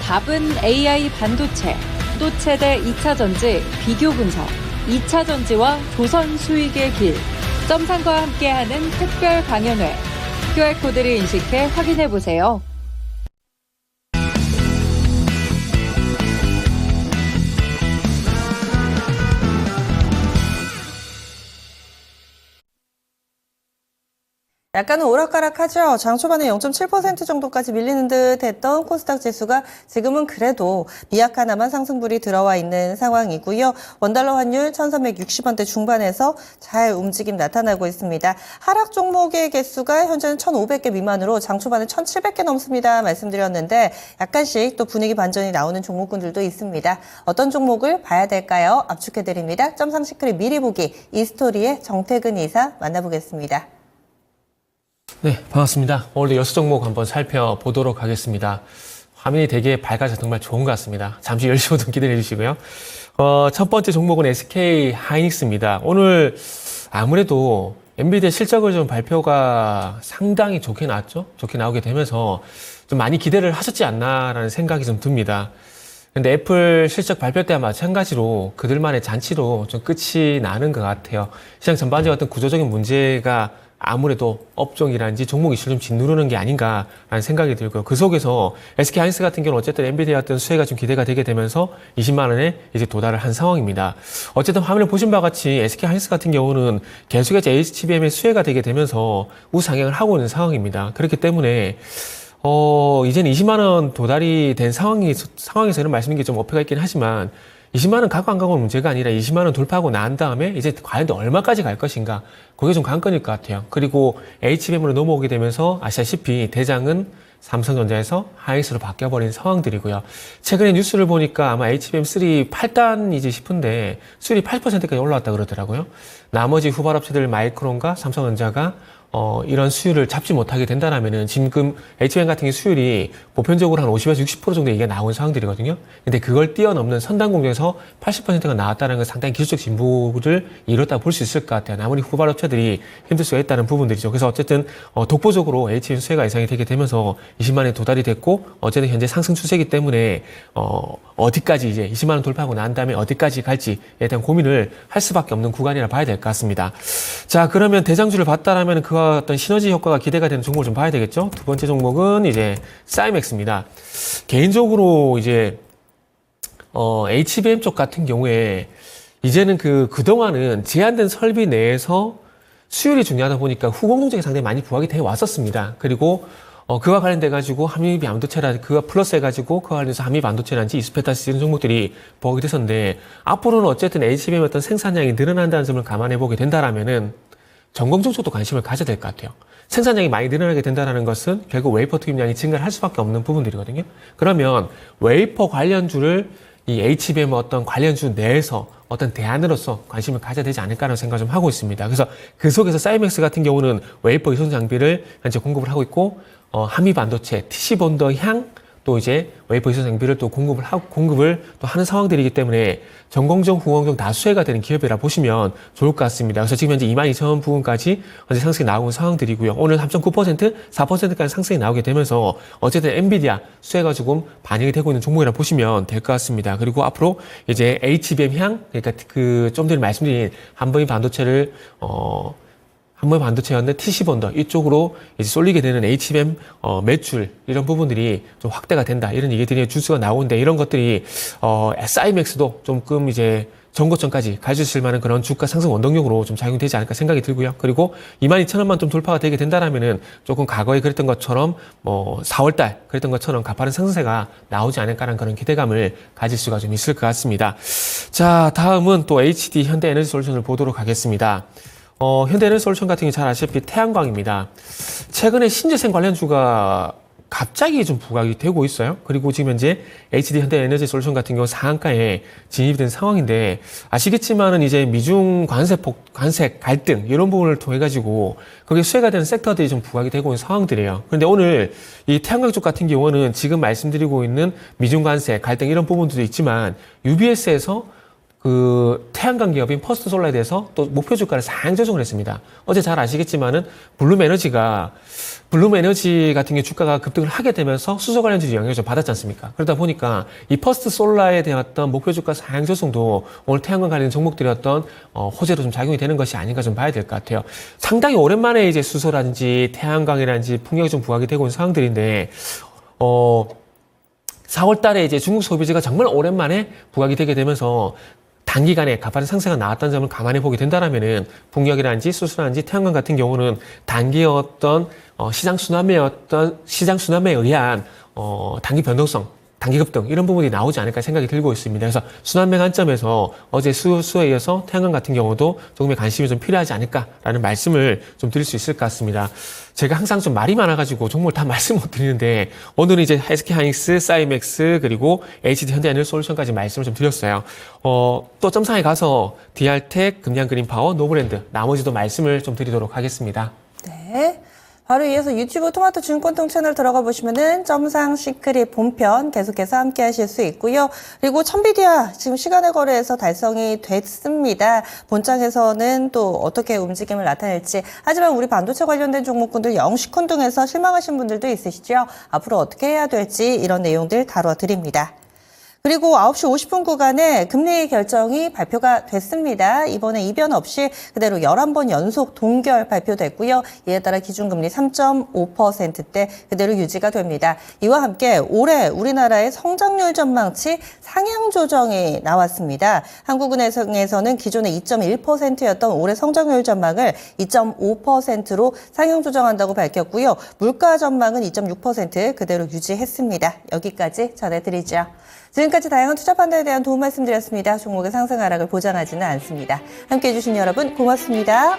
답은 AI 반도체, 또 최대 2차 전지 비교 분석, 2차 전지와 조선 수익의 길, 점상과 함께하는 특별 강연회. QR코드를 인식해 확인해보세요. 약간은 오락가락하죠. 장 초반에 0.7% 정도까지 밀리는 듯 했던 코스닥 지수가 지금은 그래도 미약하나마 상승불이 들어와 있는 상황이고요. 원달러 환율 1360원대 중반에서 잘 움직임 나타나고 있습니다. 하락 종목의 개수가 현재는 1500개 미만으로 장 초반에 1700개 넘습니다. 말씀드렸는데 약간씩 또 분위기 반전이 나오는 종목군들도 있습니다. 어떤 종목을 봐야 될까요? 압축해드립니다. 점상 시크릿 미리 보기 이스토리의 정태근 이사 만나보겠습니다. 네, 반갑습니다. 오늘도 여수 종목 한번 살펴보도록 하겠습니다. 화면이 되게 밝아서 정말 좋은 것 같습니다. 잠시 10시 5분 기대해 주시고요. 첫 번째 종목은 SK 하이닉스입니다. 오늘 아무래도 엔비디아 실적을 좀 발표가 상당히 좋게 나왔죠? 좋게 나오게 되면서 좀 많이 기대를 하셨지 않나라는 생각이 좀 듭니다. 근데 애플 실적 발표 때와 마찬가지로 그들만의 잔치로 좀 끝이 나는 것 같아요. 시장 전반적인 어떤 구조적인 문제가 아무래도 업종이라든지 종목 이슈를 좀 짓누르는 게 아닌가라는 생각이 들고요. 그 속에서 SK 하이닉스 같은 경우는 어쨌든 엔비디아 같은 수혜가 좀 기대가 되게 되면서 20만 원에 이제 도달을 한 상황입니다. 어쨌든 화면을 보신 바와 같이 SK 하이닉스 같은 경우는 계속해서 HBM의 수혜가 되게 되면서 우상향을 하고 있는 상황입니다. 그렇기 때문에 이제는 20만 원 도달이 된 상황에서는 말씀드린 게 좀 어폐가 있긴 하지만 20만 원 가고 안 가고는 문제가 아니라 20만 원 돌파하고 난 다음에 이제 과연 얼마까지 갈 것인가 그게 좀 관건일 것 같아요. 그리고 HBM으로 넘어오게 되면서 아시다시피 대장은 삼성전자에서 하이닉스로 바뀌어버린 상황들이고요. 최근에 뉴스를 보니까 아마 HBM3 8단이지 싶은데 수율이 80%까지 올라왔다 그러더라고요. 나머지 후발업체들 마이크론과 삼성전자가 이런 수율을 잡지 못하게 된다라면은 지금 HBM 같은 게 수율이 보편적으로 한 50에서 60% 정도 이게 나온 상황들이거든요. 근데 그걸 뛰어넘는 선단 공정에서 80%가 나왔다는 건 상당히 기술적 진보를 이뤘다 볼 수 있을 것 같아요. 나머지 후발업체들이 힘들 수가 있다는 부분들이죠. 그래서 어쨌든 독보적으로 HBM 수혜가 예상이 되게 되면서 20만 원에 도달이 됐고 어쨌든 현재 상승 추세이기 때문에 어디까지 이제 20만 원 돌파하고 난 다음에 어디까지 갈지에 대한 고민을 할 수밖에 없는 구간이라 봐야 될 것 같습니다. 자, 그러면 대장주를 봤다라면 그와 어떤 시너지 효과가 기대가 되는 종목을 좀 봐야 되겠죠. 두 번째 종목은 이제 사이맥스입니다. 개인적으로 이제 HBM 쪽 같은 경우에 이제는 그동안은 제한된 설비 내에서 수율이 중요하다 보니까 후공 동작이 상당히 많이 부각이 되어 왔었습니다. 그리고 그와 관련돼 가지고 함유 반도체라 그와 플러스 해가지고 그와 관련해서 함유 반도체라든지 이스페타스 이런 종목들이 부각이 됐었는데 앞으로는 어쨌든 HBM 어떤 생산량이 늘어난다는 점을 감안해 보게 된다라면은 전공정 쪽도 관심을 가져야 될 것 같아요. 생산량이 많이 늘어나게 된다는 것은 결국 웨이퍼 투입량이 증가를 할 수밖에 없는 부분들이거든요. 그러면 웨이퍼 관련주를 이 HBM 어떤 관련주 내에서 어떤 대안으로서 관심을 가져야 되지 않을까라는 생각을 좀 하고 있습니다. 그래서 그 속에서 사이맥스 같은 경우는 웨이퍼 이송 장비를 현재 공급을 하고 있고 함유 반도체, TC본더 향, 또 이제 웨이퍼 이송 장비를 또 공급을 또 하는 상황들이기 때문에 전공정, 후공정 다 수혜가 되는 기업이라 보시면 좋을 것 같습니다. 그래서 지금 현재 22,000원 부근까지 현재 상승이 나오는 상황들이고요. 오늘 3.9%, 4%까지 상승이 나오게 되면서 어쨌든 엔비디아 수혜가 조금 반영이 되고 있는 종목이라 보시면 될 것 같습니다. 그리고 앞으로 이제 HBM 향, 그러니까 좀 전에 말씀드린 한번이 반도체를 한번 반도체였는데 TC본더 이쪽으로 이제 쏠리게 되는 HBM 매출 이런 부분들이 좀 확대가 된다 이런 얘기들이 주스가 나오는데 이런 것들이 사이맥스도 조금 이제 전고점까지 갈 수 있을 만한 그런 주가 상승 원동력으로 좀 작용되지 않을까 생각이 들고요. 그리고 22,000원만 좀 돌파가 되게 된다라면은 조금 과거에 그랬던 것처럼 4월달 그랬던 것처럼 가파른 상승세가 나오지 않을까라는 그런 기대감을 가질 수가 좀 있을 것 같습니다. 자, 다음은 또 HD 현대에너지솔루션을 보도록 하겠습니다. 현대에너지솔루션 같은 경우 잘 아시다시피 태양광입니다. 최근에 신재생 관련주가 갑자기 좀 부각이 되고 있어요. 그리고 지금 현재 HD 현대에너지솔루션 같은 경우 상한가에 진입이 된 상황인데 아시겠지만은 이제 미중 관세 갈등 이런 부분을 통해 가지고 거기에 수혜가 되는 섹터들이 좀 부각이 되고 있는 상황들이에요. 그런데 오늘 이 태양광 쪽 같은 경우는 지금 말씀드리고 있는 미중 관세 갈등 이런 부분들도 있지만 UBS에서 그 태양광 기업인 퍼스트 솔라에 대해서 또 목표 주가를 상향 조정을 했습니다. 어제 잘 아시겠지만은 블룸에너지 같은 게 주가가 급등을 하게 되면서 수소 관련주 영향을 좀 받았지 않습니까? 그러다 보니까 이 퍼스트 솔라에 대한 어떤 목표 주가 상향 조정도 오늘 태양광 관련 종목들이 어떤 호재로 좀 작용이 되는 것이 아닌가 좀 봐야 될 것 같아요. 상당히 오랜만에 이제 수소라든지 태양광이라든지 풍력이 좀 부각이 되고 있는 상황들인데 4월 달에 이제 중국 소비재가 정말 오랜만에 부각이 되게 되면서 단기간에 가파른 상승가 나왔다는 점을 감안해 보게 된다면은 풍력이라든지 수소라든지 태양광 같은 경우는 단기의 어떤 시장 순환매에 의한 단기 변동성, 단기 급등 이런 부분이 나오지 않을까 생각이 들고 있습니다. 그래서 순환매 관점에서 어제 수소에 이어서 태양광 같은 경우도 조금의 관심이 좀 필요하지 않을까라는 말씀을 좀 드릴 수 있을 것 같습니다. 제가 항상 좀 말이 많아가지고 종목을 다 말씀 못 드리는데 오늘은 이제 SK하이닉스, 사이맥스 그리고 HD 현대에너지솔루션까지 말씀을 좀 드렸어요. 또 점상에 가서 DR텍, 금양그린파워, 노브랜드 나머지도 말씀을 좀 드리도록 하겠습니다. 네. 바로 이어서 유튜브 토마토 증권통 채널 들어가 보시면은 점상 시크릿 본편 계속해서 함께 하실 수 있고요. 그리고 천비디아 지금 시간의 거래에서 달성이 됐습니다. 본장에서는 또 어떻게 움직임을 나타낼지. 하지만 우리 반도체 관련된 종목군들 영시콘등에서 실망하신 분들도 있으시죠. 앞으로 어떻게 해야 될지 이런 내용들 다뤄드립니다. 그리고 9시 50분 구간에 금리 결정이 발표가 됐습니다. 이번에 이변 없이 그대로 11번 연속 동결 발표됐고요. 이에 따라 기준금리 3.5%대 그대로 유지가 됩니다. 이와 함께 올해 우리나라의 성장률 전망치 상향 조정이 나왔습니다. 한국은행에서는 기존에 2.1%였던 올해 성장률 전망을 2.5%로 상향 조정한다고 밝혔고요. 물가 전망은 2.6% 그대로 유지했습니다. 여기까지 전해드리죠. 지금까지 다양한 투자 판단에 대한 도움 말씀드렸습니다. 종목의 상승 하락을 보장하지는 않습니다. 함께해 주신 여러분 고맙습니다.